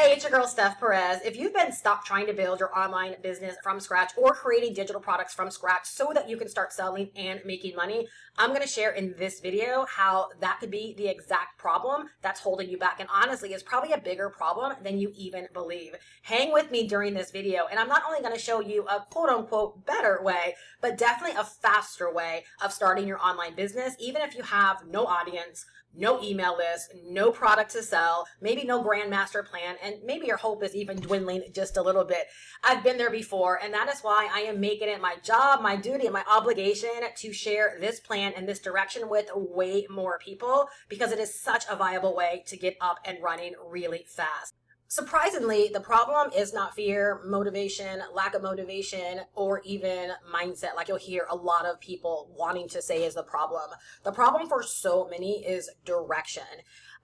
Hey, it's your girl Steph Perez. If you've been stuck trying to build your online business from scratch or creating digital products from scratch so that you can start selling and making money, I'm going to share in this video how that could be the exact problem that's holding you back. And honestly, it's probably a bigger problem than you even believe. Hang with me during this video, and I'm not only going to show you a quote unquote better way, but definitely a faster way of starting your online business, even if you have no audience, no email list, no product to sell, maybe no grandmaster plan, and maybe your hope is even dwindling just a little bit. I've been there before, and that is why I am making it my job, my duty, and my obligation to share this plan and this direction with way more people, because it is such a viable way to get up and running really fast. Surprisingly, the problem is not fear, motivation, lack of motivation, or even mindset, like you'll hear a lot of people wanting to say is the problem. The problem for so many is direction.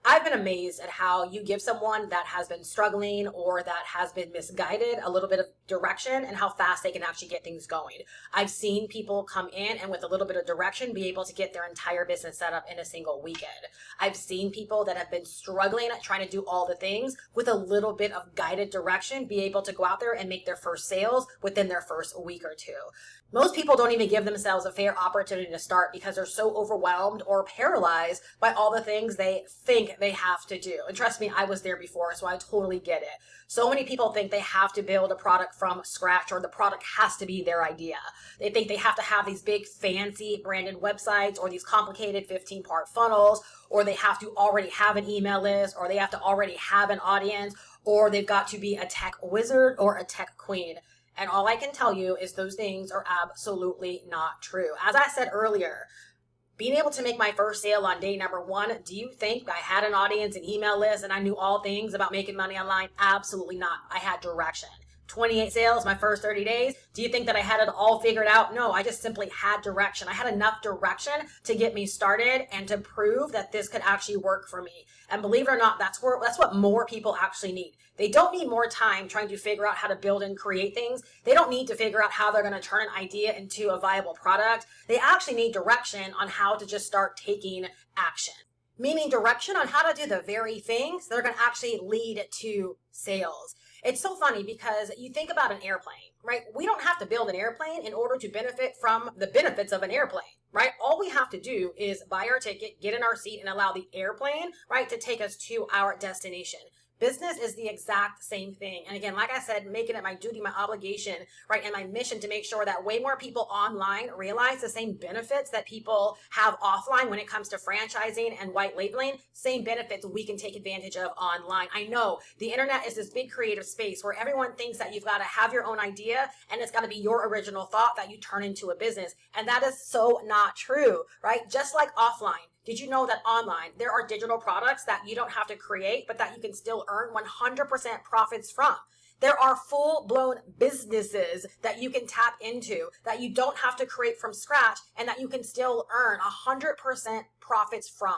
I've been amazed at how you give someone that has been struggling or that has been misguided a little bit of direction and how fast they can actually get things going. I've seen people come in and with a little bit of direction be able to get their entire business set up in a single weekend. I've seen people that have been struggling at trying to do all the things with a little bit of guided direction be able to go out there and make their first sales within their first week or two. Most people don't even give themselves a fair opportunity to start because they're so overwhelmed or paralyzed by all the things they think they have to do. And trust me, I was there before, so I totally get it. So many people think they have to build a product from scratch or the product has to be their idea. They think they have to have these big fancy branded websites or these complicated 15-part funnels, or they have to already have an email list, or they have to already have an audience, or they've got to be a tech wizard or a tech queen. And all I can tell you is those things are absolutely not true. As I said earlier, being able to make my first sale on day number 1, do you think I had an audience, an email list, and I knew all things about making money online? Absolutely not. I had direction. 28 sales my first 30 days. Do you think that I had it all figured out? No, I just simply had direction. I had enough direction to get me started and to prove that this could actually work for me. And believe it or not, that's what more people actually need. They don't need more time trying to figure out how to build and create things. They don't need to figure out how they're going to turn an idea into a viable product. They actually need direction on how to just start taking action. Meaning direction on how to do the very things that are going to actually lead to sales. It's so funny because you think about an airplane, right? We don't have to build an airplane in order to benefit from the benefits of an airplane, right? All we have to do is buy our ticket, get in our seat, and allow the airplane, right, to take us to our destination. Business is the exact same thing. And again, like I said, making it my duty, my obligation, right, and my mission to make sure that way more people online realize the same benefits that people have offline when it comes to franchising and white labeling, same benefits we can take advantage of online. I know the internet is this big creative space where everyone thinks that you've got to have your own idea and it's got to be your original thought that you turn into a business. And that is so not true, right? Just like offline. Did you know that online, there are digital products that you don't have to create, but that you can still earn 100% profits from? There are full-blown businesses that you can tap into that you don't have to create from scratch and that you can still earn 100% profits from.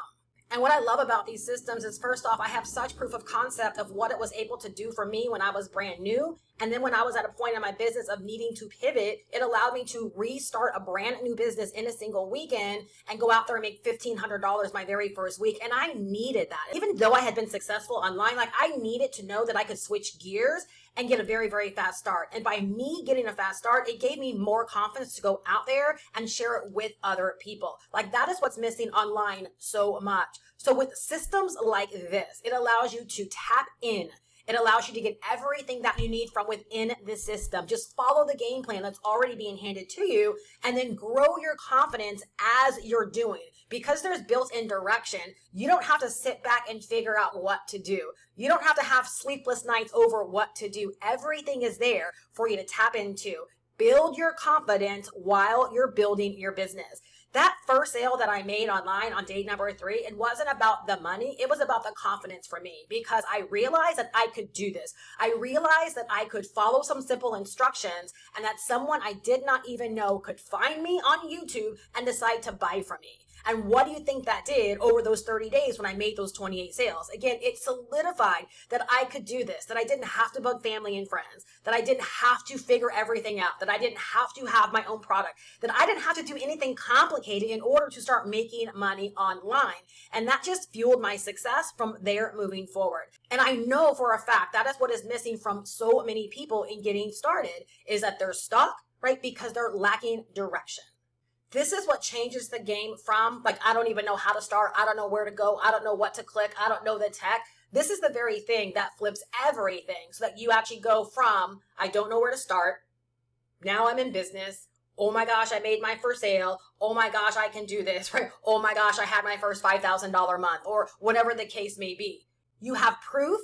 And what I love about these systems is, first off, I have such proof of concept of what it was able to do for me when I was brand new. And then when I was at a point in my business of needing to pivot, it allowed me to restart a brand new business in a single weekend and go out there and make $1,500 my very first week. And I needed that. Even though I had been successful online, like I needed to know that I could switch gears and get a very, very fast start. And by me getting a fast start, it gave me more confidence to go out there and share it with other people. Like that is what's missing online so much. So with systems like this, it allows you to tap in. It allows you to get everything that you need from within the system. Just follow the game plan that's already being handed to you and then grow your confidence as you're doing. Because there's built-in direction, you don't have to sit back and figure out what to do. You don't have to have sleepless nights over what to do. Everything is there for you to tap into. Build your confidence while you're building your business. That first sale that I made online on day number 3, it wasn't about the money. It was about the confidence for me because I realized that I could do this. I realized that I could follow some simple instructions and that someone I did not even know could find me on YouTube and decide to buy from me. And what do you think that did over those 30 days when I made those 28 sales? Again, it solidified that I could do this, that I didn't have to bug family and friends, that I didn't have to figure everything out, that I didn't have to have my own product, that I didn't have to do anything complicated in order to start making money online. And that just fueled my success from there moving forward. And I know for a fact that is what is missing from so many people in getting started, is that they're stuck, right? Because they're lacking direction. This is what changes the game from, like, I don't even know how to start. I don't know where to go. I don't know what to click. I don't know the tech. This is the very thing that flips everything, so that you actually go from, I don't know where to start. Now I'm in business. Oh my gosh, I made my first sale. Oh my gosh, I can do this, right? Oh my gosh, I had my first $5,000 month, or whatever the case may be. You have proof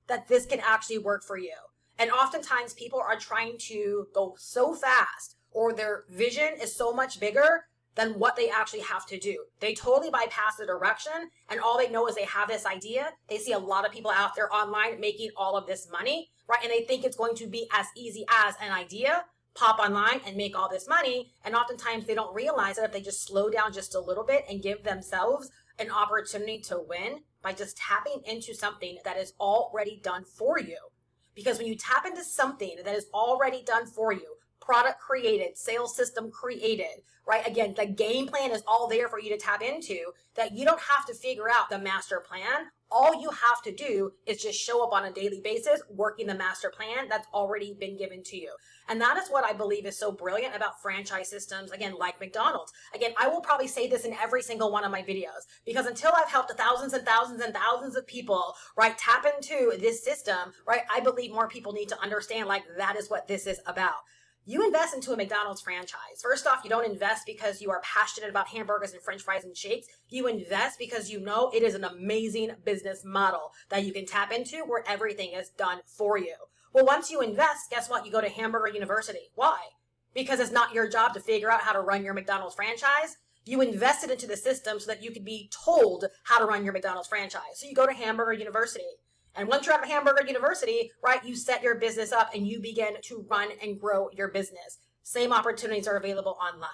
that this can actually work for you. And oftentimes people are trying to go so fast, or their vision is so much bigger than what they actually have to do. They totally bypass the direction, and all they know is they have this idea. They see a lot of people out there online making all of this money, right? And they think it's going to be as easy as an idea, pop online and make all this money. And oftentimes they don't realize that if they just slow down just a little bit and give themselves an opportunity to win by just tapping into something that is already done for you. Because when you tap into something that is already done for you, product created, sales system created, right? Again, the game plan is all there for you to tap into, that you don't have to figure out the master plan. All you have to do is just show up on a daily basis, working the master plan that's already been given to you. And that is what I believe is so brilliant about franchise systems, again, like McDonald's. Again, I will probably say this in every single one of my videos, because until I've helped thousands and thousands and thousands of people, right, tap into this system, right, I believe more people need to understand, like, that is what this is about. You invest into a McDonald's franchise. First off, you don't invest because you are passionate about hamburgers and french fries and shakes. You invest because you know it is an amazing business model that you can tap into, where everything is done for you. Well, once you invest, guess what? You go to Hamburger University. Why? Because it's not your job to figure out how to run your McDonald's franchise. You invested into the system so that you could be told how to run your McDonald's franchise. So you go to Hamburger University. And once you're at Hamburger University, right, you set your business up and you begin to run and grow your business. Same opportunities are available online.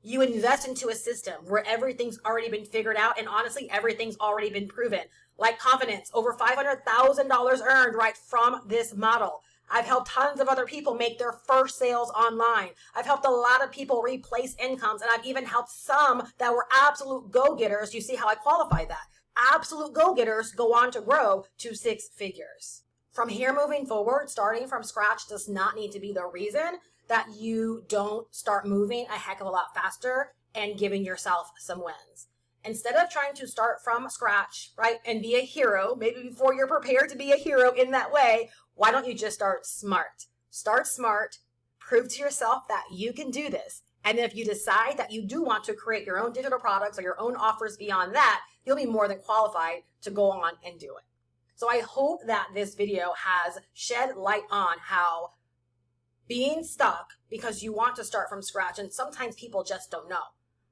You invest into a system where everything's already been figured out, and honestly, everything's already been proven. Like confidence, over $500,000 earned right from this model. I've helped tons of other people make their first sales online. I've helped a lot of people replace incomes, and I've even helped some that were absolute go-getters. You see how I qualify that? Absolute go-getters go on to grow to 6 figures. From here moving forward, starting from scratch does not need to be the reason that you don't start moving a heck of a lot faster and giving yourself some wins. Instead of trying to start from scratch, right, and be a hero, maybe before you're prepared to be a hero in that way, why don't you just start smart? Start smart, prove to yourself that you can do this. And if you decide that you do want to create your own digital products or your own offers beyond that, you'll be more than qualified to go on and do it. So I hope that this video has shed light on how being stuck because you want to start from scratch, and sometimes people just don't know,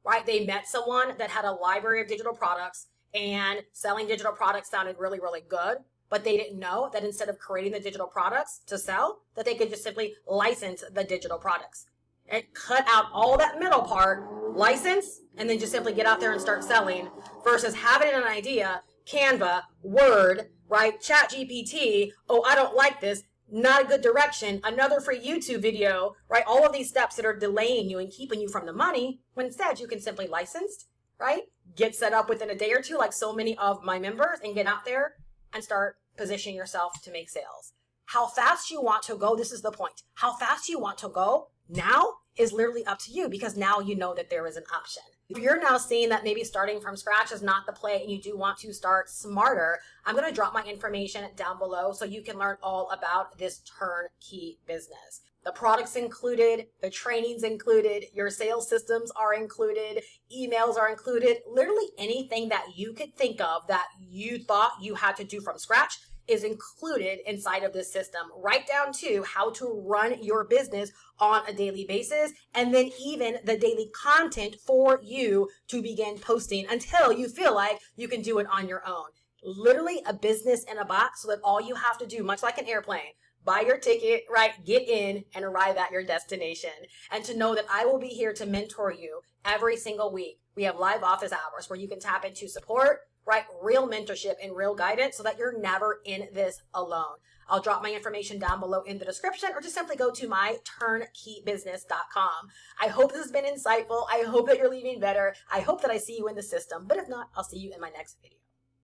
right? They met someone that had a library of digital products, and selling digital products sounded really, really good, but they didn't know that instead of creating the digital products to sell, that they could just simply license the digital products. And cut out all that middle part, license, and then just simply get out there and start selling, versus having an idea, Canva, Word, right, ChatGPT, oh, I don't like this, not a good direction, another free YouTube video, right, all of these steps that are delaying you and keeping you from the money, when instead you can simply license, right, get set up within a day or two like so many of my members, and get out there and start positioning yourself to make sales. How fast you want to go, this is the point. How fast you want to go now is literally up to you, because now you know that there is an option. If you're now seeing that maybe starting from scratch is not the play and you do want to start smarter, I'm going to drop my information down below so you can learn all about this turnkey business. The products included, the trainings included, your sales systems are included, emails are included, literally anything that you could think of that you thought you had to do from scratch is included inside of this system, right down to how to run your business on a daily basis, and then even the daily content for you to begin posting until you feel like you can do it on your own. Literally a business in a box, so that all you have to do, much like an airplane, buy your ticket, right? Get in and arrive at your destination. And to know that I will be here to mentor you every single week. We have live office hours where you can tap into support, right? Real mentorship and real guidance so that you're never in this alone. I'll drop my information down below in the description, or just simply go to myturnKeybusiness.com. I hope this has been insightful. I hope that you're leaving better. I hope that I see you in the system. But if not, I'll see you in my next video.